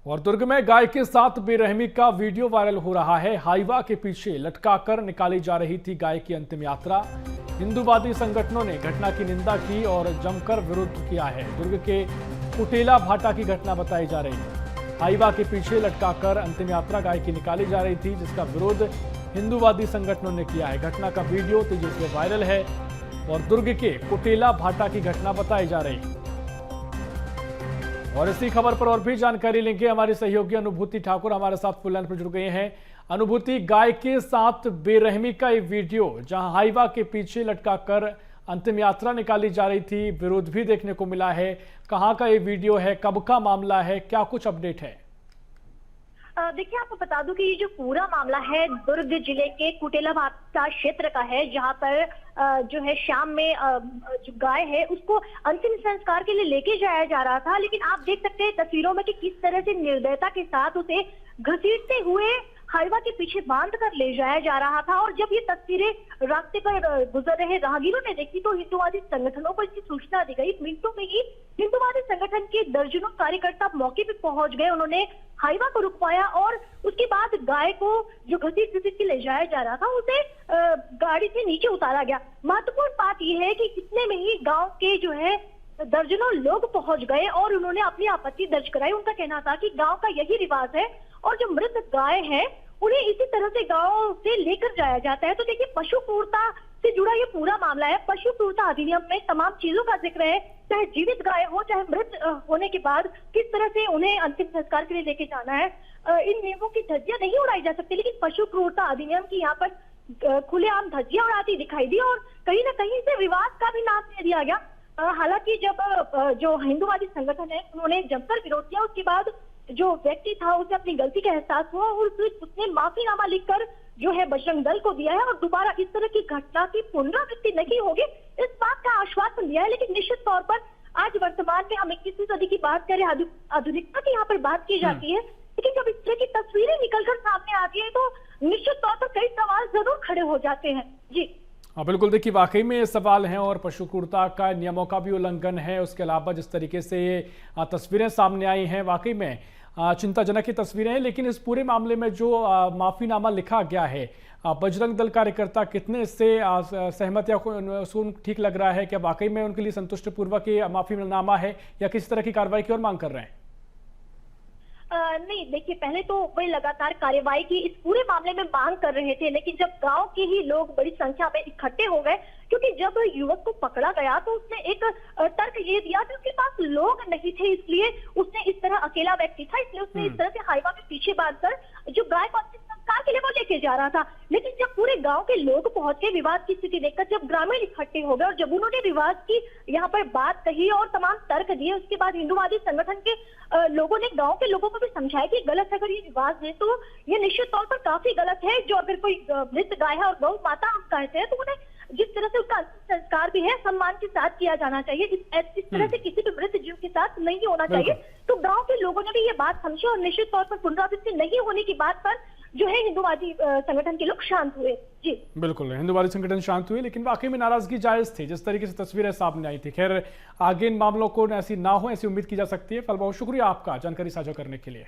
और दुर्ग में गाय के साथ बेरहमी का वीडियो वायरल हो रहा है। हाईवा के पीछे लटकाकर निकाली जा रही थी गाय की अंतिम यात्रा। हिंदूवादी संगठनों ने घटना की निंदा की और जमकर विरोध किया है। दुर्ग के कुटेला भाटा की घटना बताई जा रही है। हाईवा के पीछे लटकाकर अंतिम यात्रा गाय की निकाली जा रही थी, जिसका विरोध हिंदूवादी संगठनों ने किया है। घटना का वीडियो तेजी से वायरल है और दुर्ग के कुटेला भाटा की घटना बताई जा रही है। और इसी खबर पर और भी जानकारी लेंगे। हमारी सहयोगी अनुभूति ठाकुर हमारे साथ फोन लाइन पर जुड़ गए हैं। अनुभूति, गाय के साथ बेरहमी का ये वीडियो जहां हाईवा के पीछे लटकाकर अंतिम यात्रा निकाली जा रही थी, विरोध भी देखने को मिला है। कहां का ये वीडियो है, कब का मामला है, क्या कुछ अपडेट है? देखिए, आपको बता दूं कि ये जो पूरा मामला है दुर्ग जिले के कुटेला भाटा क्षेत्र का है, जहां पर जो है शाम में जो गाय है उसको अंतिम संस्कार के लिए लेके जाया जा रहा था। लेकिन आप देख सकते हैं तस्वीरों में कि किस तरह से निर्दयता के साथ उसे घसीटते हुए हाईवा के पीछे बांध कर ले जाया जा रहा था। और जब ये तस्वीरें रास्ते पर गुजर रहे राहगीरों ने देखी तो हिंदूवादी संगठनों को इसकी सूचना दी गई। मिनटों में ही हिंदूवादी संगठन के दर्जनों कार्यकर्ता मौके पर पहुंच गए। उन्होंने हाईवा को रुकवाया और उसके बाद गाय को जो घसीट घसीट के ले जाया जा रहा था उसे गाड़ी से नीचे उतारा गया। महत्वपूर्ण बात यह है कि इतने में ही गांव के जो है दर्जनों लोग पहुंच गए और उन्होंने अपनी आपत्ति दर्ज कराई। उनका कहना था कि गांव का यही रिवाज है और जो मृत गाय है उन्हें इसी तरह से गांव से लेकर जाया जाता है। तो देखिए, पशु क्रूरता से जुड़ा ये पूरा मामला है। पशु क्रूरता अधिनियम में तमाम चीजों का जिक्र है, चाहे जीवित गाय हो चाहे मृत होने के बाद किस तरह से उन्हें अंतिम संस्कार के लिए लेके जाना है। इन नियमों की धज्जियां नहीं उड़ाई जा सकती, लेकिन पशु क्रूरता अधिनियम की यहाँ पर खुलेआम धज्जियां उड़ाती दिखाई दी और कहीं ना कहीं से रिवाज का भी नाम दे दिया गया। हालांकि जब जो हिंदूवादी संगठन है उन्होंने जमकर विरोध किया, उसके बाद जो व्यक्ति था उसे अपनी गलती का एहसास हुआ और उसने माफीनामा लिखकर जो है बजरंग दल को दिया है और दोबारा इस तरह की घटना की पुनरावृत्ति नहीं होगी, इस बात का आश्वासन दिया है। लेकिन निश्चित तौर पर आज वर्तमान में हम 21वीं सदी की बात करें, आधुनिकता की यहाँ पर बात की जाती है, लेकिन जब इस तरह की तस्वीरें निकलकर सामने आती है तो निश्चित तौर पर कई सवाल जरूर खड़े हो जाते हैं। जी हाँ, बिल्कुल। देखिए, वाकई में ये सवाल हैं और पशु क्रूरता का नियमों का भी उल्लंघन है। उसके अलावा जिस तरीके से ये तस्वीरें सामने आई हैं, वाकई में चिंताजनक ही तस्वीरें हैं। लेकिन इस पूरे मामले में जो माफीनामा लिखा गया है, बजरंग दल कार्यकर्ता कितने इससे सहमत या उनको ठीक लग रहा है? क्या वाकई में उनके लिए संतुष्ट पूर्वक ये माफीनामा है या किसी तरह की कार्रवाई की ओर मांग कर रहे हैं? नहीं, देखिए, पहले तो वे लगातार कार्रवाई की इस पूरे मामले में मांग कर रहे थे, लेकिन जब गांव के ही लोग बड़ी संख्या में इकट्ठे हो गए, क्योंकि जब युवक को पकड़ा गया तो उसने एक तर्क ये दिया कि उसके पास लोग नहीं थे, इसलिए उसने इस तरह अकेला व्यक्ति था, इसलिए उसने इस तरह से हाईवा में पीछे बांधकर जो गाय को अंतिम संस्कार के लिए वो लेके जा रहा था। लेकिन जब पूरे गांव के लोग पहुंच गए, विवाद की स्थिति देखकर जब ग्रामीण इकट्ठे हो गए और जब उन्होंने विवाद की यहाँ पर बात कही और तमाम तर्क दिए, उसके बाद हिंदूवादी संगठन के लोगों ने गांव के लोगों को भी समझाया कि गलत है, अगर ये विवाद है तो ये निश्चित तौर पर काफी गलत है। जो अगर कोई मृत गाय है और गौ माता हम कहते हैं तो उन्हें जिस तरह से उसका अंतिम संस्कार भी है सम्मान के साथ किया जाना चाहिए, इस तरह से किसी भी मृत जीव के साथ नहीं होना चाहिए। तो गांव के लोगों ने भी ये बात समझी और निश्चित तौर पर पुनरावृत्ति नहीं होने की बात पर जो है हिंदूवादी संगठन के लोग शांत हुए। जी बिल्कुल, हिंदूवादी संगठन शांत हुए, लेकिन वाकई में नाराजगी जायज थी जिस तरीके से तस्वीरें सामने आई थी। खैर, आगे इन मामलों को ऐसी ना हो ऐसी उम्मीद की जा सकती है। फल बहुत शुक्रिया आपका जानकारी साझा करने के लिए।